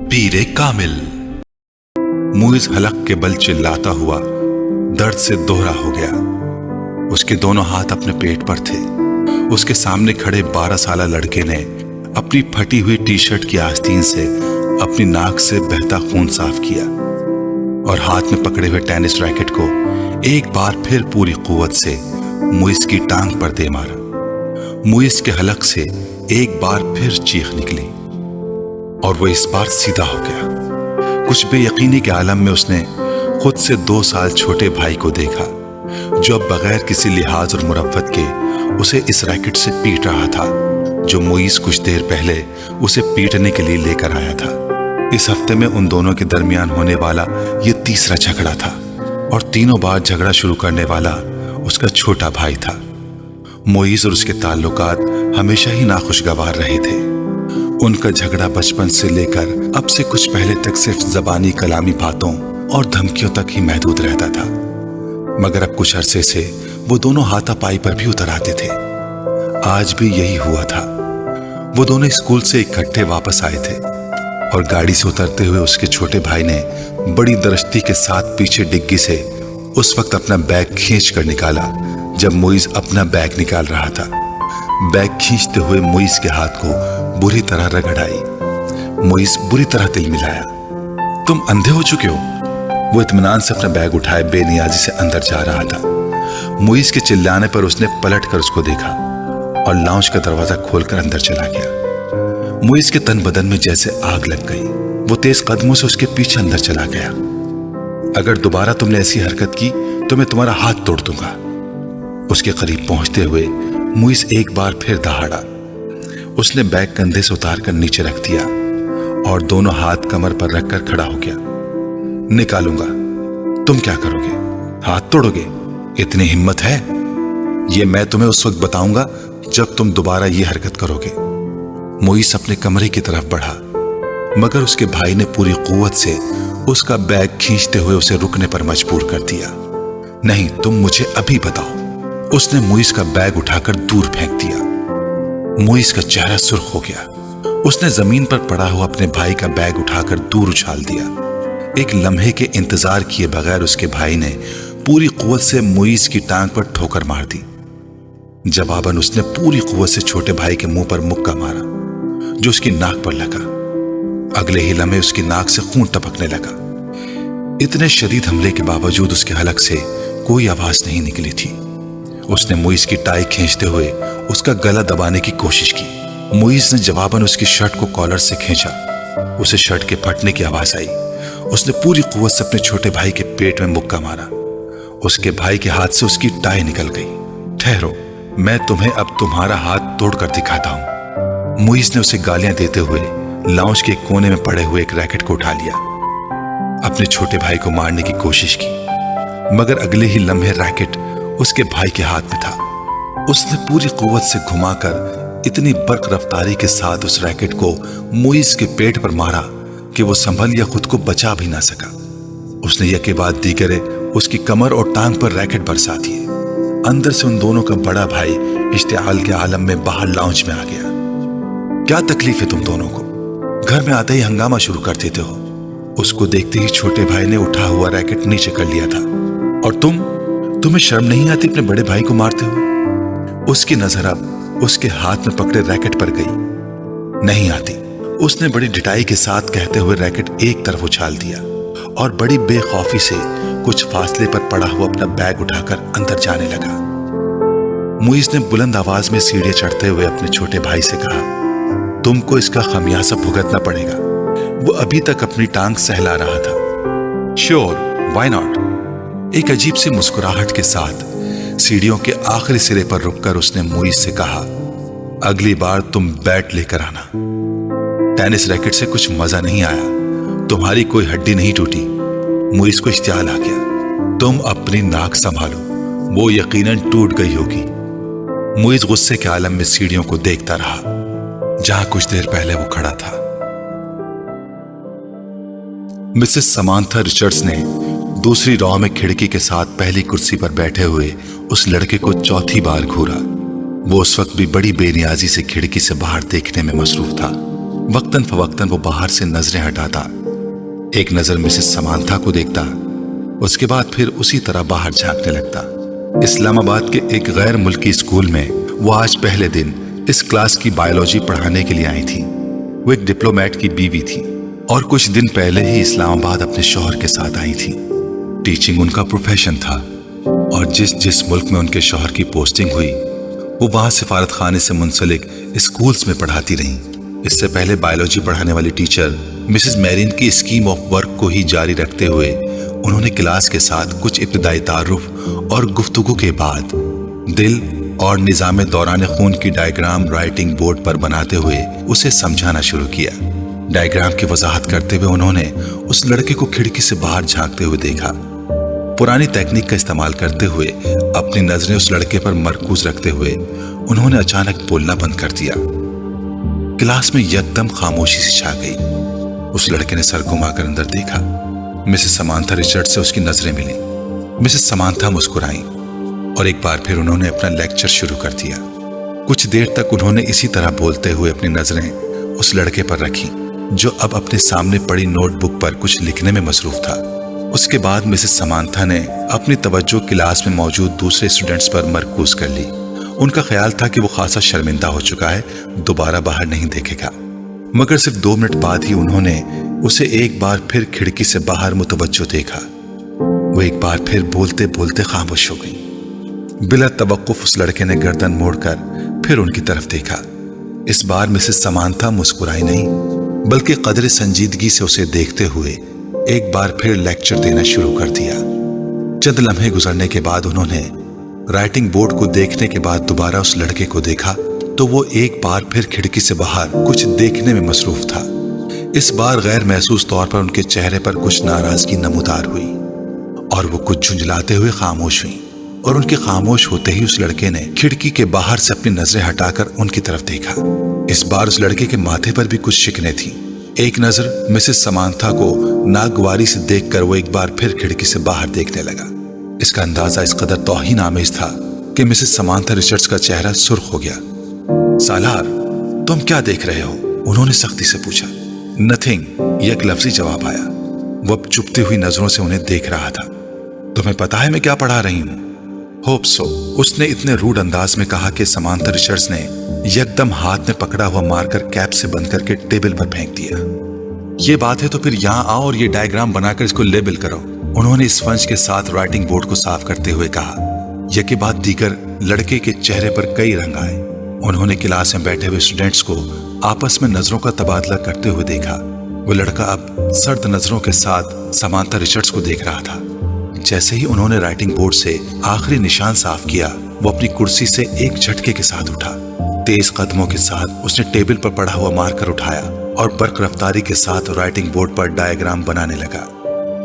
पीरे कामिल। मुइज हलक के बल चिल्लाता हुआ दर्द से दोहरा हो गया। उसके दोनों हाथ अपने पेट पर थे। उसके सामने खड़े 12 साला लड़के ने अपनी फटी हुई टी शर्ट की आस्तीन से अपनी नाक से बहता खून साफ किया और हाथ में पकड़े हुए टेनिस रैकेट को एक बार फिर पूरी कुव्वत से मुइज की टांग पर दे मारा। मुइज के हलक से एक बार फिर चीख निकली और वो इस बार सीधा हो गया। कुछ बेयकीनी के आलम में उसने खुद से 2 साल छोटे भाई को देखा जो अब बगैर किसी लिहाज और मुरव्वत के उसे इस रैकेट से पीट रहा था जो मुइज कुछ देर पहले उसे पीटने के लिए लेकर आया था। इस हफ्ते में उन दोनों के दरमियान होने वाला ये तीसरा झगड़ा था और तीनों बार झगड़ा शुरू करने वाला उसका छोटा भाई था। मुइज और उसके ताल्लुकात हमेशा ही नाखुशगवार रहे थे। उनका झगड़ा बचपन से लेकर अब से कुछ पहले तक सिर्फ ज़बानी कलामी बातों और धमकियों तक ही महदूद रहता था, मगर अब कुछ अरसे से वो दोनों हाथापाई पर भी उतर आते थे। आज भी यही हुआ था। वो दोनों स्कूल से इकट्ठे वापस आए थे और गाड़ी से उतरते हुए उसके छोटे भाई ने बड़ी दरश्ती के साथ पीछे डिग्गी से उस वक्त अपना बैग खींच कर निकाला जब मुइज अपना बैग निकाल रहा था। बैग खींचते हुए मुइज के हाथ को बुरी तरह रगड़ आई। मुइज बुरी तरह दिल मिलाया। तुम अंधे हो चुके हो? वो इत्मीनान से अपना बैग उठाए बेनियाजी से अंदर जा रहा था। मुइज के चिल्लाने पर उसने पलट कर उसको देखा और लाउंज का दरवाजा खोलकर अंदर चला गया। मुइज के तन बदन में जैसे आग लग गई। वो तेज कदमों से उसके पीछे अंदर चला गया। अगर दोबारा तुमने ऐसी हरकत की तो मैं तुम्हारा हाथ तोड़ दूंगा। उसके करीब पहुंचते हुए मुइज एक बार फिर दहाड़ा। उसने बैग कंधे से उतार कर नीचे रख दिया और दोनों हाथ कमर पर रखकर खड़ा हो गया। निकालूंगा। तुम क्या करोगे? हाथ तोड़ोगे? इतनी हिम्मत है? ये मैं तुम्हें उस वक्त बताऊंगा जब तुम दोबारा ये हरकत करोगे। मुइज अपने कमरे की तरफ बढ़ा, मगर उसके भाई ने पूरी कुव्वत से उसका बैग खींचते हुए उसे रुकने पर मजबूर कर दिया। नहीं, तुम मुझे अभी बताओ। उसने मुइज का बैग उठाकर दूर फेंक दिया। मुइज का चेहरा सुर्ख हो गया। उसने जमीन पर पड़ा हुआ अपने भाई का बैग उठाकर दूर उछाल दिया। एक लम्हे के इंतजार किए बगैर उसके भाई ने पूरी कुव्वत से मुइज की टांग पर ठोकर मार दी। जवाबन उसने पूरी कुव्वत से छोटे भाई के मुंह पर मुक्का मारा जो उसकी नाक पर लगा। अगले ही लम्हे उसकी नाक से खून टपकने लगा। इतने शदीद हमले के बावजूद उसके हलक से कोई आवाज नहीं निकली थी। उसने मुइज की टाई खींचते हुए उसका गला दबाने की कोशिश की। मुइज ने जवाबन उसकी शर्ट को कॉलर से खींचा। उसे शर्ट के फटने की आवाज आई। उसने पूरी कुव्वत से अपने छोटे भाई के पेट में मुक्का मारा। उसके भाई के हाथ से उसकी टाई निकल गई। ठहरो, मैं तुम्हें अब तुम्हारा हाथ तोड़कर दिखाता हूं। मुइज ने उसे गालियां देते हुए लाउंज के कोने में पड़े हुए एक रैकेट को उठा लिया। अपने छोटे भाई को मारने की कोशिश की, मगर अगले ही लम्हे रैकेट उसके भाई के हाथ में था। उसने पूरी कुव्वत से घुमाकर इतनी बर्क रफ्तारी के साथ उस रैकेट को मुइज के पेट पर मारा कि वो संभल या खुद को बचा भी ना सका। उसने यके बाद दीगरे उसकी कमर और टांग पर रैकेट बरसा दिए। अंदर से उन दोनों का बड़ा भाई इश्तिआल के आलम में बाहर लाउंज में आ गया। क्या तकलीफ है तुम दोनों को? घर में आते ही हंगामा शुरू कर देते हो। उसको देखते ही छोटे भाई ने उठा हुआ रैकेट नीचे कर लिया था। और तुम्हें शर्म नहीं आती अपने बड़े भाई को मारते हो? उसकी नजर अब उसके हाथ में पकड़े रैकेट पर गई। नहीं आती, उसने बड़ी ढिठाई के साथ कहते हुए रैकेट एक तरफ उछाल दिया और बड़ी बेखौफी से कुछ फासले पर पड़ा हुआ अपना बैग उठाकर अंदर जाने लगा। मुइज ने बुलंद आवाज में सीढ़ियां चढ़ते हुए अपने छोटे भाई से कहा, तुमको इसका खमियाजा भुगतना पड़ेगा। वो अभी तक अपनी टांग सहला रहा था। Sure, why not? एक अजीब सी मुस्कुराहट के साथ सीढ़ियों के आखिरी सिरे पर रुककर उसने मुइज से कहा, अगली बार तुम बैट लेकर आना। टेनिस रैकेट से कुछ मजा नहीं आया। तुम्हारी कोई हड्डी नहीं टूटी। मुइज को इश्तियाल आ गया। तुम अपनी नाक संभालो, वो यकीनन टूट गई होगी। मुइज गुस्से के आलम में सीढ़ियों को देखता रहा जहां कुछ देर पहले वो खड़ा था। मिसेस समांथा रिचर्ड्स ने दूसरी रॉ में खिड़की के साथ पहली कुर्सी पर बैठे हुए उस लड़के को चौथी बार घूरा। वो उस वक्त भी बड़ी बेनियाजी से खिड़की से बाहर देखने में मसरूफ था। वक्तन फवक्तन वो बाहर से नजरें हटाता, एक नजर मिसेस समांथा को देखता, उसके बाद फिर उसी तरह बाहर झांकने लगता। इस्लामाबाद के एक गैर मुल्की स्कूल में वो आज पहले दिन इस क्लास की बायोलॉजी पढ़ाने के लिए आई थी। वो एक डिप्लोमेट की बीवी थी और कुछ दिन पहले ही इस्लामाबाद अपने शौहर के साथ आई थी। टीचिंग उनका प्रोफेशन था और जिस मुल्क में उनके शौहर की पोस्टिंग हुई वो वहां सिफारत खाने से मुंसलिक स्कूल्स में पढ़ाती रहीं। इससे पहले बायोलॉजी पढ़ाने वाली टीचर मिसेस मैरिन की स्कीम ऑफ वर्क को ही जारी रखते हुए उन्होंने क्लास के साथ कुछ इब्तिदाई तारुफ और गुफ्तगू के बाद दिल और निज़ाम दौरान खून की डायग्राम राइटिंग बोर्ड पर बनाते हुए उसे समझाना शुरू किया। डायग्राम की वजाहत करते हुए उन्होंने उस लड़के को खिड़की से बाहर झांकते हुए देखा। पुरानी तकनीक का इस्तेमाल करते हुए अपनी नजरें उस लड़के पर मरकूज रखते हुए उन्होंने अचानक बोलना बंद कर दिया। क्लास में यकदम खामोशी सी छा गई। उस लड़के ने सर घुमाकर अंदर देखा। मिसेस समांथा रिचर्ड से उसकी नजरें मिली। मिसेस समांथा मुस्कुराई और एक बार फिर उन्होंने अपना लेक्चर शुरू कर दिया। कुछ देर तक उन्होंने इसी तरह बोलते हुए अपनी नजरें उस लड़के पर रखी जो अब अपने सामने पड़ी नोटबुक पर कुछ लिखने में मसरूफ था। उसके बाद मिसेस समांथा ने अपनी तवज्जो क्लास में मौजूद दूसरे स्टूडेंट्स पर मरकूज कर ली। उनका ख्याल था कि वो खासा शर्मिंदा हो चुका है, दोबारा बाहर नहीं देखेगा। मगर सिर्फ 2 मिनट बाद ही उन्होंने उसे एक बार फिर खिड़की से बाहर मुतवज्जो देखा। वो एक बार फिर बोलते बोलते खामोश हो गई। बिला तवक्कुफ उस लड़के ने गर्दन मोड़कर फिर उनकी तरफ देखा। इस बार मिसेस समांथा मुस्कुराई नहीं, बल्कि कदर संजीदगी से उसे देखते हुए एक बार फिर लेक्चर देना शुरू कर दिया। चंद लम्हे गुजरने के बाद उन्होंने राइटिंग बोर्ड को देखने के बाद दोबारा उस लड़के को देखा तो वो एक बार फिर खिड़की से बाहर कुछ देखने में मसरूफ था। इस बार गैर महसूस तौर पर उनके चेहरे पर कुछ नाराजगी नमूदार हुई और वो कुछ झुंझलाते हुए खामोश हुई। और उनके खामोश होते ही उस लड़के ने खिड़की के बाहर से अपनी नजरें हटाकर उनकी तरफ देखा। इस बार उस लड़के के माथे पर भी कुछ शिकने थी। एक नजर मिसेस समांथा को नागवारी से देखकर वो एक बार फिर खिड़की से बाहर देखने लगा। इसका अंदाजा इस कदर तौहीन आमेज था कि मिसेस समांथा रिचर्ड्स का चेहरा सुर्ख हो गया। सालार, तुम क्या देख रहे हो? उन्होंने सख्ती से पूछा। नथिंग, एक लफ्जी जवाब आया। वो अब चुपती हुई नजरों से उन्हें देख रहा था। तुम्हें पता है मैं क्या पढ़ा रही हूं? होप सो, उसने इतने रूड अंदाज में कहा कि समांथा रिचर्ड्स ने यकदम हाथ में पकड़ा हुआ मारकर कैप से बंद करके टेबल पर फेंक दिया। ये बात है तो फिर यहाँ आओ और ये डायग्राम बनाकर इसको लेबल करो। उन्होंने इस स्पंज के साथ राइटिंग बोर्ड को साफ करते हुए कहा। यह के बाद दीगर लड़के के चेहरे पर कई रंग आए। उन्होंने क्लास में बैठे हुए स्टूडेंट्स को आपस में नजरों का तबादला करते हुए देखा। वो लड़का अब सर्द नजरों के साथ समांथा रिचर्ड्स को देख रहा था। जैसे ही उन्होंने राइटिंग बोर्ड से आखिरी निशान साफ किया, वो अपनी कुर्सी से एक झटके के साथ उठा। तेज कदमों के साथ उसने टेबल पर पड़ा हुआ मार्कर उठाया और बर्क रफ्तारी के साथ राइटिंग बोर्ड पर डायग्राम बनाने लगा।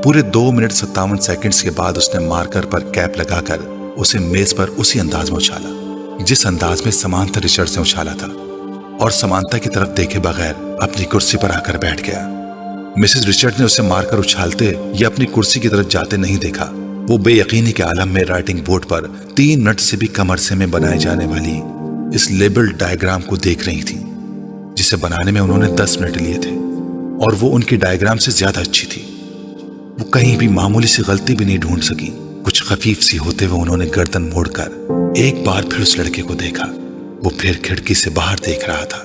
पूरे 2 मिनट 57 सेकंड्स के बाद उसने मार्कर पर कैप लगाकर उसे मेज पर उसी अंदाज में उछाला जिस अंदाज में समांथा रिचर्ड्स ने उछाला था, और समांथा की तरफ देखे बगैर अपनी कुर्सी पर आकर बैठ गया। मिसेस रिचर्ड ने उसे मारकर उछालते या अपनी कुर्सी की तरफ जाते नहीं देखा। वो बेयकीनी के आलम में राइटिंग बोर्ड पर 3 मिनट से भी कम अरसे में बनाए जाने वाली इस लेबल्ड डायग्राम को देख रही थी, जिसे बनाने में उन्होंने 10 मिनट लिए थे, और वो उनकी डायग्राम से ज्यादा अच्छी थी। वो कहीं भी मामूली सी गलती भी नहीं ढूंढ सकी। कुछ खफीफ सी होते हुए उन्होंने गर्दन मोड़कर एक बार फिर उस लड़के को देखा। वो फिर खिड़की से बाहर देख रहा था।